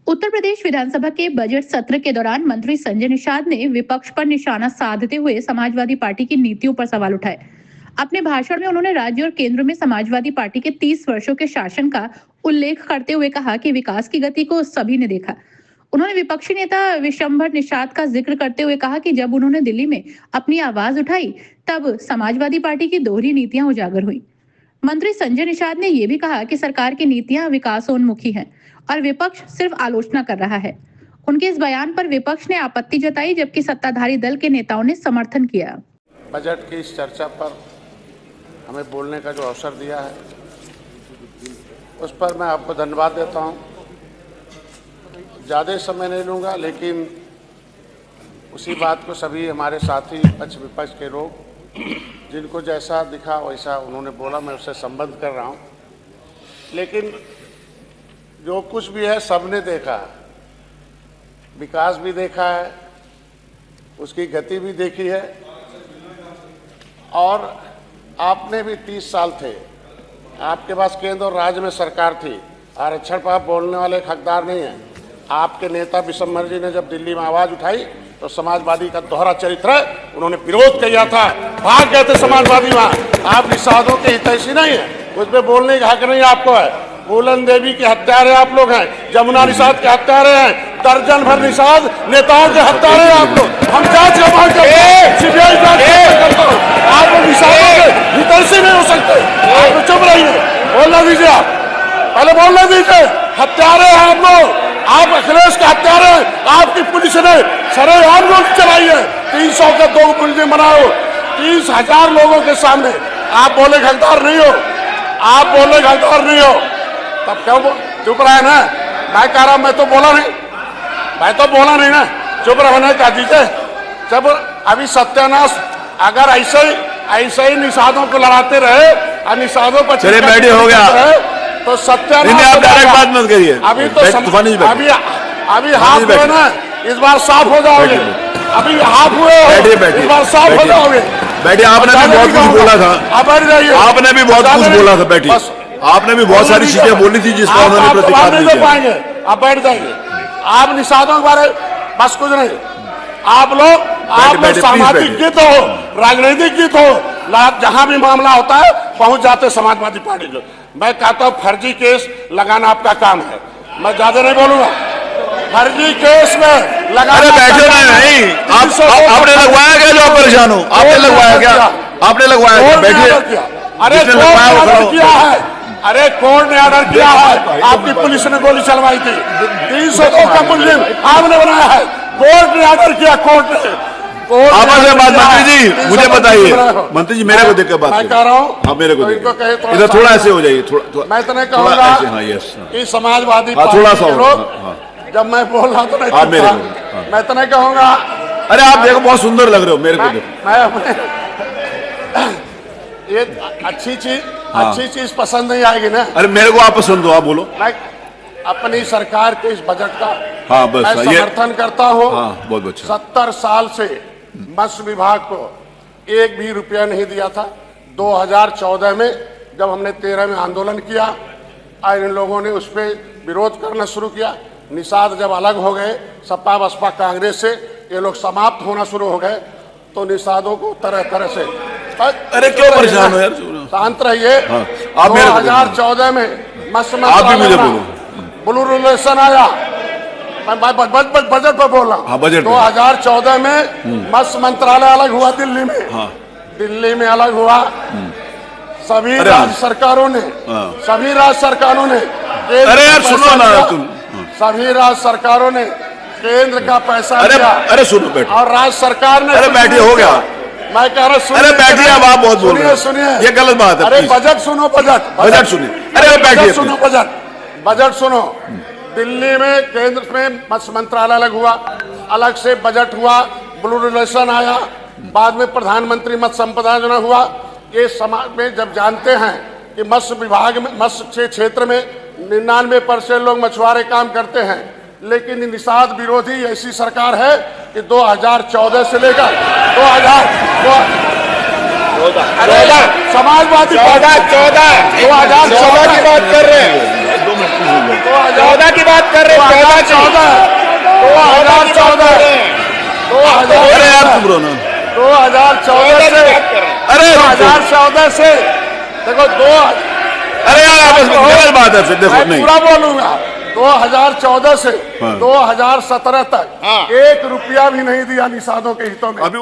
उत्तर प्रदेश विधानसभा के बजट सत्र के दौरान मंत्री संजय निषाद ने विपक्ष पर निशाना साधते हुए समाजवादी पार्टी की नीतियों पर सवाल उठाए। अपने भाषण में उन्होंने राज्य और केंद्र में समाजवादी पार्टी के 30 वर्षों के शासन का उल्लेख करते हुए कहा कि विकास की गति को सभी ने देखा। उन्होंने विपक्षी नेता विशंभर निषाद का जिक्र करते हुए कहा कि जब उन्होंने दिल्ली में अपनी आवाज उठाई तब समाजवादी पार्टी की दोहरी नीतियां उजागर हुई। मंत्री संजय निषाद ने यह भी कहा कि सरकार की नीतियां विकासोन्मुखी हैं और विपक्ष सिर्फ आलोचना कर रहा है। उनके इस बयान पर विपक्ष ने आपत्ति जताई, जबकि सत्ताधारी दल के नेताओं ने समर्थन किया। बजट की इस चर्चा पर हमें बोलने का जो अवसर दिया है उस पर मैं आपको धन्यवाद देता हूं। ज़्यादा समय नहीं लूँगा, लेकिन उसी बात को सभी हमारे साथी पक्ष विपक्ष के लोग जिनको जैसा दिखा वैसा उन्होंने बोला, मैं उससे संबंध कर रहा हूँ। लेकिन जो कुछ भी है सबने देखा है, विकास भी देखा है, उसकी गति भी देखी है। और आपने भी 30 साल थे, आपके पास केंद्र और राज्य में सरकार थी। आरक्षण पर आप बोलने वाले हकदार नहीं हैं। आपके नेता विशंभर जी ने जब दिल्ली में आवाज उठाई तो समाजवादी का दोहरा चरित्र है, उन्होंने विरोध किया था, भाग गए थे समाजवादी वहां। आप निषादों के हितैषी नहीं है, उस पर बोलने का हक नहीं आपको है। फूलन देवी के हत्यारे आप लोग हैं, जमुना निषाद के हत्यारे हैं, दर्जन भर निषाद नेताओं के हत्यारे हैं आप लोग। हम जांच का मांग करते हैं, सीबीआई जांच करते हैं। आप लोग निषादों के हितैषी नहीं हो सकते। आप चुप रहिए, बोलना दीजिए, आप पहले बोलना दीजिए। हत्यारे हैं आप लोग, आप अखिलेश के हत्यारे हैं। आपकी पुलिस ने सरेआम गोली चलाई है, 300 के 2 मुलजिम बनाओ, 30,000 लोगों के सामने। आप बोले हकदार नहीं हो, आप बोले हकदार नहीं हो, तब क्यों चुप रहे ना? मैं कह रहा हूं, मैं तो बोला नहीं ना, चुप रहने का दीजिए। जब अभी सत्यानाश अगर ऐसे ही निषादों को लड़ाते रहे और निषादों पर चलिए बैठे हो गया तो सत्यानाश। आप डायरेक्ट बात मत करिए, अभी तो अभी हाफ हुए ना, इस बार साफ हो जाओगे। अभी हाफ हुए हो, इस बार साफ हो जाओगे। बैठिए, आपने भी बहुत कुछ बोला था, आपने भी बहुत कुछ बोला था। बैठिए, आपने भी बहुत सारी चीजें बोली थी जिसका उन्होंने प्रतिकार नहीं किया। पाएंगे, आप बैठ जाएंगे। आप निषादों के बारे बस कुछ नहीं। आप लोग सामाजिक गीत हो, राजनीतिक गीत हो, जहां भी मामला होता है पहुंच जाते समाजवादी पार्टी को। मैं कहता हूं फर्जी केस लगाना आपका काम है, मैं ज्यादा नहीं बोलूंगा। फर्जी केस में लगाना। बैठे नहीं, आपने लगवाया क्या? जो आप परेशान हो, आपने लगवाया क्या? आपने लगवाया क्या? बैठिए। अरे किया है, अरे कोर्ट ने ऑर्डर किया है, आपकी पुलिस ने गोली चलवाई थी, 302 का मुलजिम आपने बनाया है, कोर्ट ने ऑर्डर किया। कोर्ट ने आपस में बात। मंत्री जी मुझे बताइए, मंत्री जी मेरे को देख कर बात मैं कह रहा हूँ। हाँ, मेरे को इधर थोड़ा ऐसे हो जाइए, थोड़ा मैं तो नहीं कहूँगा कि समाजवादी थोड़ा सा लोग जब मैं बोल रहा हूँ तो नहीं, मैं तो नहीं कहूँगा। अरे आप देखो, बहुत सुंदर लग रहे हो मेरे को देखो। ये अच्छी चीज पसंद नहीं आएगी ना। अरे मेरे को आप पसंद हो, आप बोलो। मैं अपनी सरकार के इस बजट का बस मैं समर्थन करता हूँ। बहुत अच्छा। 70 साल से मत्स्य विभाग को एक भी रुपया नहीं दिया था। 2014 में जब हमने 13 में आंदोलन किया और इन लोगों ने उस पर विरोध करना शुरू किया। निषाद जब अलग हो गए सपा बसपा कांग्रेस से, ये लोग समाप्त होना शुरू हो गए, तो निषादों को तरह तरह से। अरे क्यों परेशान हो यार? शांत रहिए। 2014 में मत्स्य ब्लू रेगुलेशन आया। मैं बजट पर बोल रहा हूँ। 2014 में मत्स्य मंत्रालय अलग हुआ दिल्ली में। दिल्ली में अलग हुआ। सभी राज्य सरकारों ने अरे यार सुनो ना तुम, सभी राज्य सरकारों ने केंद्र का पैसा दिया। अरे सुनो बैठो, और राज्य सरकार ने। अरे बैठिए, हो गया। मैं कह रहा हूँ, अरे बैठिए, अब आप बहुत बोल रहे हैं। सुनिए, ये गलत बात है। अरे बजट सुनो, बजट सुनिए। अरे बैठिए, सुनो, बजट सुनो। दिल्ली में केंद्र में मत्स्य मंत्रालय अलग हुआ, अलग से बजट हुआ, ब्लू रेगुलेशन आया, बाद में प्रधानमंत्री मत्स्य संपदा योजना हुआ। ये समाज में जब जानते हैं कि मत्स्य विभाग में, मत्स्य क्षेत्र में 99% लोग मछुआरे काम करते हैं, लेकिन निषाद विरोधी ऐसी सरकार है कि 2014 से लेकर 2014 समाजवादी 2014 की बात कर रहे हैं। 14 की बात कर रहे हैं, 2014 अरे यार चुप रहो ना। 2014 से अरे 2014 से देखो अरे यार आपस में गलत बात है फिर, देखो मैं नहीं। पूरा बोलूंगा। 2014 से हाँ। 2017 तक हाँ। 1 रुपया भी नहीं दिया निषादों के हितों में। अभी